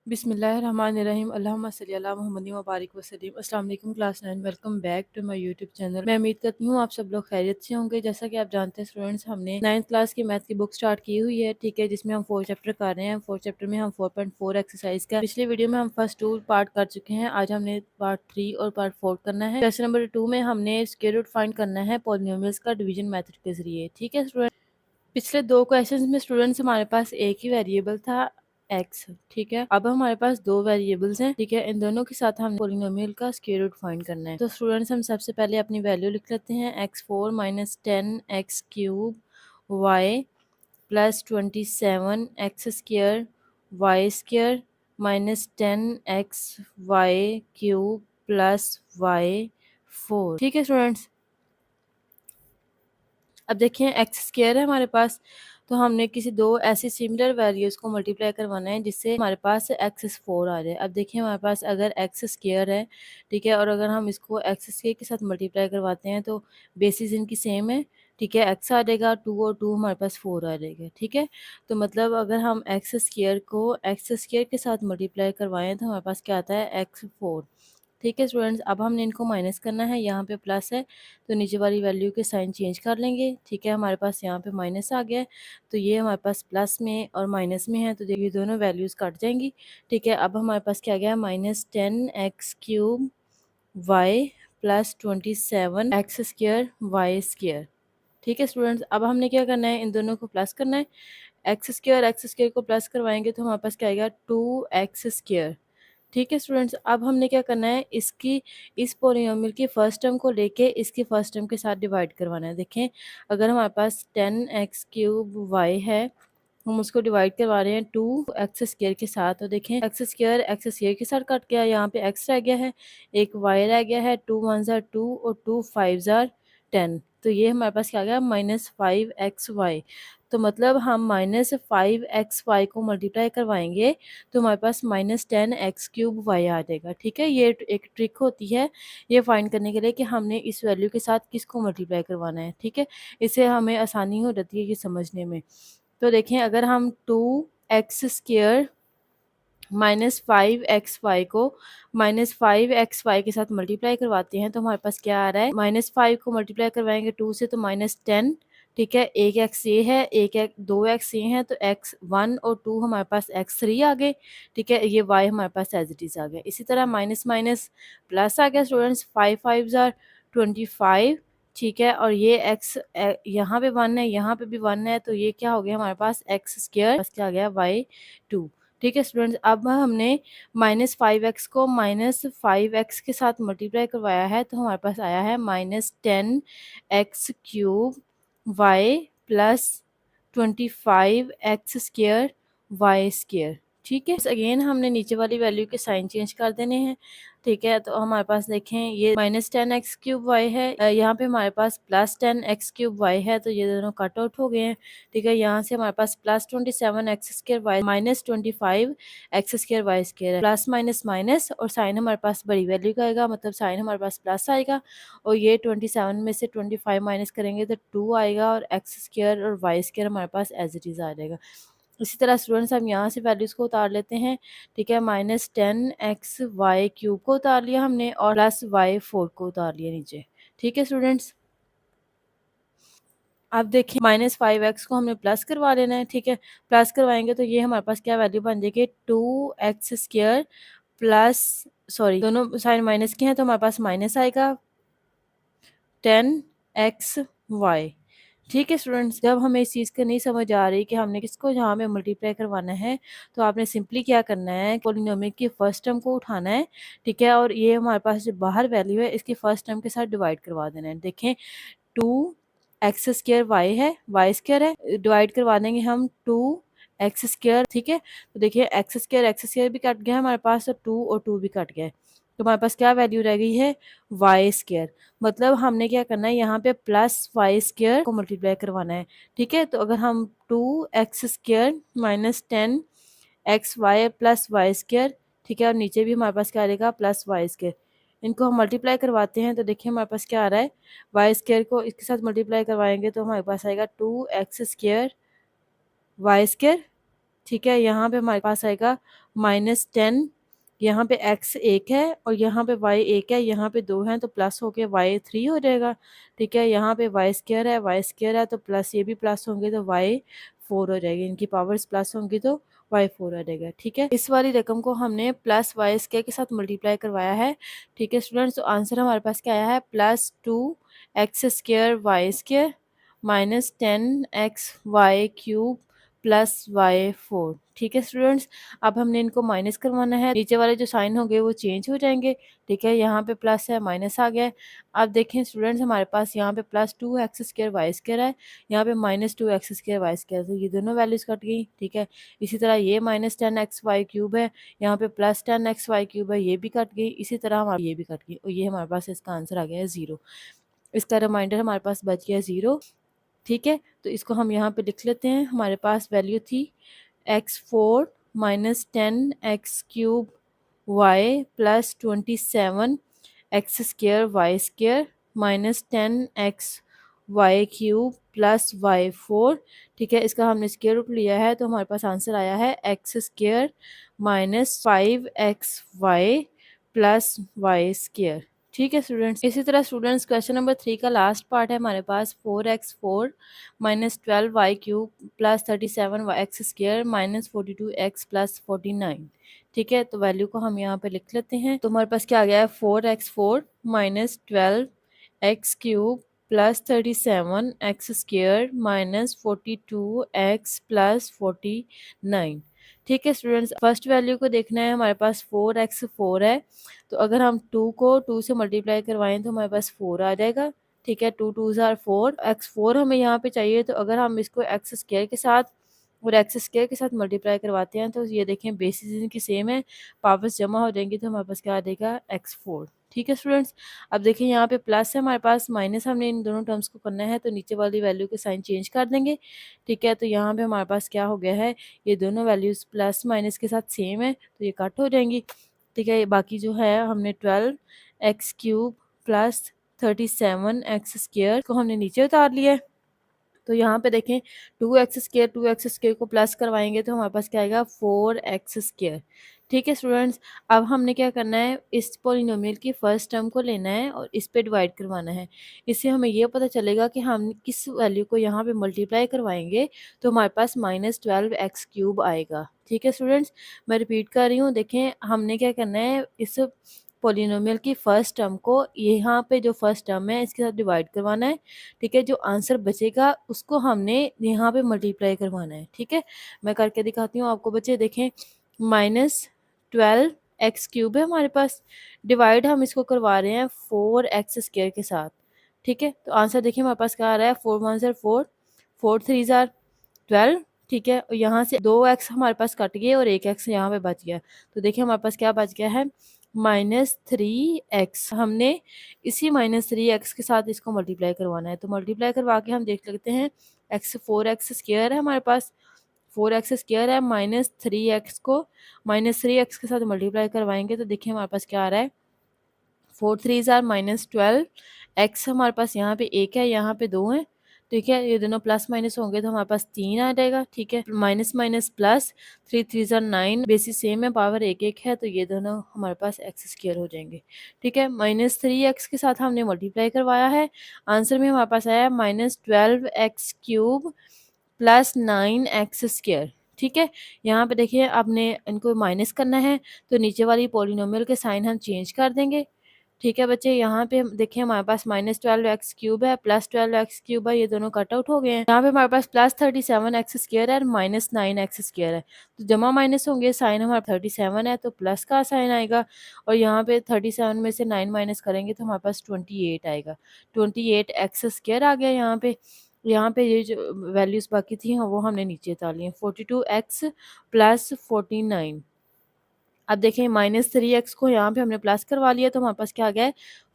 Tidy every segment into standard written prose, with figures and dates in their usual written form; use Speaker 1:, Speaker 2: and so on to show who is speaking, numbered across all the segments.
Speaker 1: बिस्मिल्लाहिर्रहमानिर्रहीम अल्लाहुम्मा सल्ली अला मुहम्मदिन व बारिक वसल्लम। अस्सलाम वालेकुम class 9, welcome back to my YouTube channel. मैं उम्मीद करती हूँ आप सब लोग खैरियत से होंगे। जैसा कि आप जानते हैं स्टूडेंट्स, हमने 9th क्लास की मैथ की बुक स्टार्ट की हुई है, ठीक है, जिसमें हम 4 चैप्टर कर रहे हैं। 4 चैप्टर में हम 4.4 एक्सरसाइज का पिछले वीडियो में हम फर्स्ट 2 पार्ट कर चुके हैं। आज हमने पार्ट 3 और पार्ट 4 करना है। क्वेश्चन नंबर 2 में हमने स्क्वायर रूट फाइंड करना है पॉलिनोमियल्स का डिवीजन मेथड के जरिए, ठीक है स्टूडेंट। पिछले 2 क्वेश्चंस में स्टूडेंट्स हमारे पास एक ही वेरिएबल था x, ठीक है। अब हमारे पास 2 वेरिएबल्स हैं, ठीक है। इन दोनों के साथ हम पॉलिनोमियल का स्क्वायर रूट फाइंड करना है। तो स्टूडेंट्स हम सबसे पहले अपनी वैल्यू लिख लेते हैं। x4 minus 10x cube y plus 27 x square Y square minus 10x y cube plus y4, ठीक है स्टूडेंट्स। अब देखिए एक्स स्क्वायर है हमारे पास, तो हमने किसी 2 ऐसी सिमिलर वैल्यूज़ को मल्टीप्लाई करवाना है जिससे हमारे पास एक्स 4 आ जाए। अब देखिए हमारे पास अगर एक्स स्क्वायर है, ठीक है, और अगर हम इसको एक्स स्क्वायर के साथ मल्टीप्लाई करवाते हैं तो बेसिस इनकी सेम है, ठीक है। एक्स आ जाएगा 2 और 2 हमारे पास 4 आ जाएगा, ठीक है। तो मतलब अगर हम एक्स स्क्वायर को एक्स स्क्वायर के साथ मल्टीप्लाई करवाएं तो हमारे पास क्या आता है एक्स 4, ठीक है स्टूडेंट्स। अब हमने इनको माइनस करना है, यहाँ पे प्लस है तो नीचे वाली वैल्यू के साइन चेंज कर लेंगे, ठीक है। हमारे पास यहाँ पे माइनस आ गया है तो ये हमारे पास प्लस में और माइनस में है, तो ये दोनों वैल्यूज़ कट जाएंगी, ठीक है। अब हमारे पास क्या गया minus 10x cube y plus 27 x square Y square, ठीक है स्टूडेंट्स। अब हमने क्या करना है, इन दोनों को प्लस करना है। एक्स स्क्र को प्लस करवाएंगे तो हमारे पास क्या आएगा 2x स्क्र, ठीक है स्टूडेंट्स। अब हमने क्या करना है, इसकी इस पॉलिनोमियल की फर्स्ट टर्म को लेके इसकी फर्स्ट टर्म के साथ डिवाइड करवाना है। देखें अगर हमारे पास 10x क्यूब वाई है, हम उसको डिवाइड करवा रहे हैं 2x स्क्वायर के साथ, तो देखें एक्स स्क्वायर के साथ कट गया, यहाँ पे x रह गया है, एक y रह गया है, 2 1 ज़ार 2 और 2 5 ज़ार 10, तो ये हमारे पास क्या आ गया माइनस 5xy। तो मतलब हम माइनस 5xy को मल्टीप्लाई करवाएंगे तो हमारे पास माइनस 10x क्यूब वाई आ जाएगा, ठीक है। ये एक ट्रिक होती है ये फाइंड करने के लिए कि हमने इस वैल्यू के साथ किसको मल्टीप्लाई करवाना है, ठीक है। इससे हमें आसानी हो जाती है ये समझने में। तो देखें अगर हम 2x स्क्र माइनस 5xy को माइनस 5xy के साथ मल्टीप्लाई करवाते हैं तो हमारे पास क्या आ रहा है, माइनस 5 को मल्टीप्लाई करवाएंगे 2 से तो माइनस 10, ठीक है। एक एक्स ये है, एक 2x ये है, तो x1 और 2 हमारे पास x3 आ गए, ठीक है। ये y हमारे पास एज इट इज़ आ गया। इसी तरह माइनस माइनस प्लस आ गया स्टूडेंट्स, 5 5 ज़ार 25, ठीक है। और ये x यहाँ पे 1 है, यहाँ पे भी 1 है, तो ये क्या हो गया हमारे पास एक्स स्क्र क्या आ गया y2, ठीक है स्टूडेंट्स। अब हमने माइनस 5x को माइनस 5x के साथ मल्टीप्लाई करवाया है तो हमारे पास आया है minus 10x cube y plus 25x square Y square, ठीक है। अगेन हमने नीचे वाली वैल्यू के साइन चेंज कर देने हैं, ठीक है। तो हमारे पास देखें ये माइनस 10x क्यूब वाई है, यहाँ पे हमारे पास प्लस 10x क्यूब वाई है, तो ये दोनों कट आउट हो गए हैं, ठीक है। यहाँ से हमारे पास plus 27 x square Y minus 25 X square Y square है, प्लस माइनस माइनस और साइन हमारे पास बड़ी वैल्यू का आएगा, मतलब साइन हमारे पास प्लस आएगा, और ये 27 में से 25 माइनस करेंगे तो 2 आएगा, और एक्स स्क्र और वाई स्क्र हमारे पास एज इट इज़ आ जाएगा। इसी तरह स्टूडेंट्स हम यहाँ से वैल्यूज़ को उतार लेते हैं, ठीक है। माइनस 10x वाई क्यूब को उतार लिया हमने और प्लस y4 को उतार लिया नीचे, ठीक है स्टूडेंट्स। अब देखिए माइनस 5x को हमने प्लस करवा लेना है, ठीक है। प्लस करवाएंगे तो ये हमारे पास क्या वैल्यू बन जाएगी 2x स्क्र प्लस, सॉरी दोनों साइन माइनस के हैं तो हमारे पास माइनस आएगा 10xy, ठीक है स्टूडेंट्स। जब हमें इस चीज़ का नहीं समझ आ रही कि हमने किसको जहाँ में मल्टीप्लाई करवाना है तो आपने सिंपली क्या करना है, पॉलिनोमियल की फर्स्ट टर्म को उठाना है, ठीक है। और ये हमारे पास जो बाहर वैल्यू है इसकी फर्स्ट टर्म के साथ डिवाइड करवा देना है। देखें 2x स्क्र वाई है, वाई स्क्र है, डिवाइड करवा देंगे हम 2x स्क्र, ठीक है। तो देखिए एक्स स्क्र भी कट गया हमारे पास, और 2 और 2 भी कट गए, तो हमारे पास क्या वैल्यू रह गई है वाई स्क्र। मतलब हमने क्या करना है, यहाँ पे प्लस वाई स्क्र को मल्टीप्लाई करवाना है, ठीक है। तो अगर हम 2x square minus 10xy plus y square, ठीक है, और नीचे भी हमारे पास क्या रहेगा प्लस वाई स्क्र, इनको हम मल्टीप्लाई करवाते हैं तो देखिए हमारे पास क्या आ रहा है, वाई स्क्र को इसके साथ मल्टीप्लाई करवाएंगे तो हमारे पास आएगा 2x स्क्र वाई स्क्र ठीक है। यहाँ पे हमारे पास आएगा -10, यहाँ पे x 1 है और यहाँ पे y 1 है, यहाँ पे 2 हैं तो प्लस होके y 3 हो जाएगा। ठीक है, यहाँ पे y स्क्वायर है तो प्लस, ये भी प्लस होंगे तो y 4 हो जाएगी। इनकी पावर्स प्लस होंगी तो y 4 आ जाएगा। ठीक है, इस वाली रकम को हमने प्लस y स्क्वायर के साथ मल्टीप्लाई करवाया है। ठीक है स्टूडेंट्स, तो आंसर हमारे पास क्या आया है, +2x square y square -10xy³ +y4। ठीक है स्टूडेंट्स, अब हमने इनको माइनस करवाना है, नीचे वाले जो साइन होंगे वो चेंज हो जाएंगे। ठीक है, यहाँ पे प्लस है, माइनस आ गया है। अब देखें स्टूडेंट्स, हमारे पास यहाँ पे +2x² है, यहाँ पे -2x² तो ये दोनों वैल्यूज कट गई। ठीक है, इसी तरह ये -10xy³ है, यहाँ पे +10xy³ है, ये भी कट गई। इसी तरह हमारी ये भी कट गई और ये हमारे पास इसका आंसर आ गया है 0। इसका रिमाइंडर हमारे पास बच गया 0। ठीक है, तो इसको हम यहाँ पे लिख लेते हैं। हमारे पास वैल्यू थी x4 -10x³ y +27 x square y square -10x y³ +y4। ठीक है, इसका हमने स्क्वायर रूट लिया है तो हमारे पास आंसर आया है x square -5xy +y square. ठीक है स्टूडेंट्स, इसी तरह स्टूडेंट्स क्वेश्चन नंबर 3 का लास्ट पार्ट है हमारे पास 4x4 -12y³ +37x square -42x +49। ठीक है, तो वैल्यू को हम यहाँ पे लिख लेते हैं। तो हमारे पास क्या आ गया है, 4x4 -12x³ +37x square -42x +49। ठीक है स्टूडेंट्स, फर्स्ट वैल्यू को देखना है, हमारे पास 4x4 है, तो अगर हम 2 को 2 से मल्टीप्लाई करवाएं तो हमारे पास 4 आ जाएगा। ठीक है, 2 2s आर 4, x4 हमें यहाँ पे चाहिए, तो अगर हम इसको x स्क्वायर के साथ और x स्क्वायर के साथ मल्टीप्लाई करवाते हैं तो ये देखें बेसिस इनकी सेम है, पावर्स जमा हो जाएंगी तो हमारे पास क्या आ जाएगा, x4। ठीक है स्टूडेंट्स, अब देखिए यहाँ पे प्लस है हमारे पास, माइनस हमने इन दोनों टर्म्स को करना है तो नीचे वाली वैल्यू के साइन चेंज कर देंगे। ठीक है, तो यहाँ पे हमारे पास क्या हो गया है, ये दोनों वैल्यूज प्लस माइनस के साथ सेम है तो ये कट हो जाएंगी। ठीक है, बाकी जो है हमने 12x³ +37x² को हमने नीचे उतार लिया है। तो यहाँ पे देखें 2x² को प्लस करवाएंगे तो हमारे पास क्या आएगा, 4x²। ठीक है स्टूडेंट्स, अब हमने क्या करना है, इस पोलिनोमियल की फर्स्ट टर्म को लेना है और इस पे डिवाइड करवाना है। इससे हमें ये पता चलेगा कि हम किस वैल्यू को यहाँ पे मल्टीप्लाई करवाएंगे तो हमारे पास -12x³ आएगा। ठीक है स्टूडेंट्स, मैं रिपीट कर रही हूँ, देखें हमने क्या करना है, इस पोलिनोमियल की फर्स्ट टर्म को यहाँ पे जो फर्स्ट टर्म है इसके साथ डिवाइड करवाना है। ठीक है, जो आंसर बचेगा उसको हमने यहाँ पे मल्टीप्लाई करवाना है। ठीक है, मैं करके दिखाती हूँ आपको बच्चे, देखें -12x³ है हमारे पास, डिवाइड हम इसको करवा रहे हैं 4x² के साथ। ठीक है, तो आंसर देखिए हमारे पास क्या आ रहा है, 4 1 ज़ार 4, 4 3 ज़ार 12। ठीक है, और यहाँ से 2x हमारे पास कट गए और 1x यहाँ पे बच गया, तो देखिए हमारे पास क्या बच गया है, -3x। हमने इसी -3x के साथ इसको मल्टीप्लाई करवाना है, तो मल्टीप्लाई करवा के हम देख लेते हैं, x4x² है हमारे पास, 4x² है, -3x को -3x के साथ मल्टीप्लाई करवाएंगे तो देखिए हमारे पास क्या आ रहा है, 4 3 ज़ार -12, x हमारे पास यहाँ पे 1 है, यहाँ पे 2 है। ठीक है, ये दोनों प्लस माइनस होंगे तो हमारे पास 3 आ जाएगा। ठीक है, माइनस माइनस प्लस, 3 3 ज़ार 9, बेसिस सेम है, पावर 1 1 है तो ये दोनों हमारे पास x² हो जाएंगे। ठीक है, -3x के साथ हमने मल्टीप्लाई करवाया है, आंसर में हमारे पास आया है -12x³ +9x²। ठीक है, यहाँ पे देखिए आपने इनको माइनस करना है तो नीचे वाली पोलिनोमियल के साइन हम चेंज कर देंगे। ठीक है बच्चे, यहाँ पे देखिए हमारे पास -12x³ है, +12x³ है, ये दोनों कट आउट हो गए हैं। यहाँ पे हमारे पास +37x² है और -9x² है, तो जमा माइनस होंगे, साइन हमारा 37 है तो प्लस का साइन आएगा, और यहाँ पे 37 में से 9 माइनस करेंगे तो हमारे पास 28 आएगा, 28x² आ गया यहाँ पे। यहाँ पे ये जो वैल्यूज बाकी थी वो हमने नीचे उतार ली, 42x +49। अब देखें -3x को यहाँ पे हमने प्लस करवा लिया तो हमारे पास क्या आ गया है,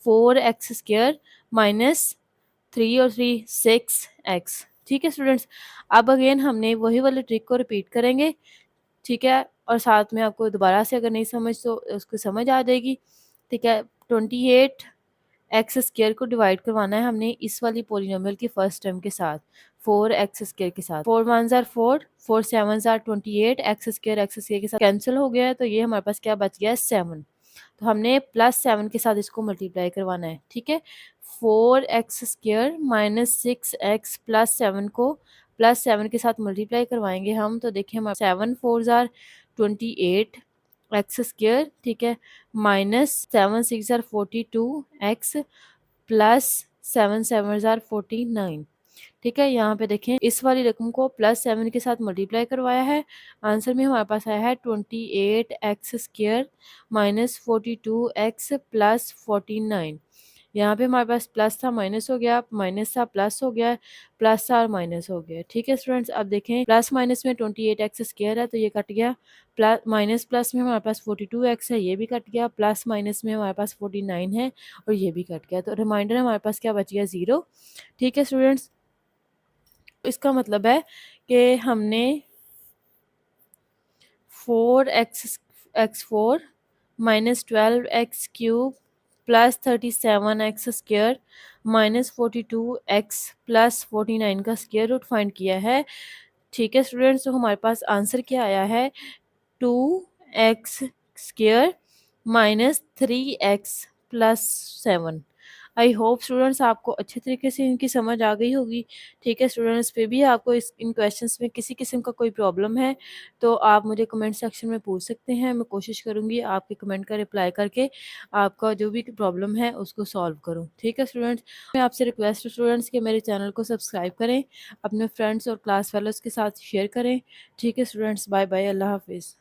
Speaker 1: 4x² -3 और 3 6x। ठीक है स्टूडेंट्स, अब अगेन हमने वही वाले ट्रिक को रिपीट करेंगे। ठीक है, और साथ में आपको दोबारा से अगर नहीं समझ तो उसको समझ आ जाएगी। ठीक है, 28 एक्स स्क्वायर को डिवाइड करवाना है हमने इस वाली पोलिनोमियल की फर्स्ट टर्म के साथ, 4x स्क्वायर के साथ। 4 1 ज़ार 4, 4 7 ज़ार 28, एक्स स्क्वायर के साथ कैंसिल हो गया है, तो ये हमारे पास क्या बच गया है 7। तो हमने +7 के साथ इसको मल्टीप्लाई करवाना है, ठीक है। 4x square minus 6x plus 7 को +7 के साथ मल्टीप्लाई करवाएंगे हम, तो देखिए हमारे 7 4 ज़ार 28 एक्स स्क्वायर, ठीक है, माइनस 7 6 ज़ार 42 एक्स प्लस 7 7 ज़ार 49, ठीक है। यहाँ पे देखें इस वाली रकम को +7 के साथ मल्टीप्लाई करवाया है, आंसर में हमारे पास आया है 28 x square minus 42 x plus 49। यहाँ पे हमारे पास प्लस था माइनस हो गया, माइनस था प्लस हो गया, प्लस था और माइनस हो गया, ठीक है स्टूडेंट्स। अब देखें प्लस माइनस में 28 एक्स स्क्वायर है तो ये कट गया, प्लस माइनस प्लस में हमारे पास 42 एक्स है, ये भी कट गया, प्लस माइनस में हमारे पास 49 है और ये भी कट गया, तो रिमाइंडर हमारे पास क्या बच गया 0, ठीक है स्टूडेंट्स। इसका मतलब है कि हमने 4x4 minus 12x³ plus 37x² minus 42x plus 49 का स्क्वायर रूट फाइंड किया है, ठीक है स्टूडेंट्स। तो हमारे पास आंसर क्या आया है 2x² minus 3x plus 7। I hope students आपको अच्छे तरीके से इनकी समझ आ गई होगी, ठीक है स्टूडेंट्स। फिर भी आपको इन क्वेश्चंस में किसी किस्म का कोई प्रॉब्लम है तो आप मुझे कमेंट सेक्शन में पूछ सकते हैं, मैं कोशिश करूँगी आपके कमेंट का रिप्लाई करके आपका जो भी प्रॉब्लम है उसको सॉल्व करूँ, ठीक है स्टूडेंट्स। मैं आपसे रिक्वेस्ट स्टूडेंट्स कि मेरे चैनल को सब्सक्राइब करें, अपने फ्रेंड्स और क्लास फेलोज़ के साथ शेयर करें, ठीक है स्टूडेंट्स। बाय बाय, अल्लाह हाफिज़।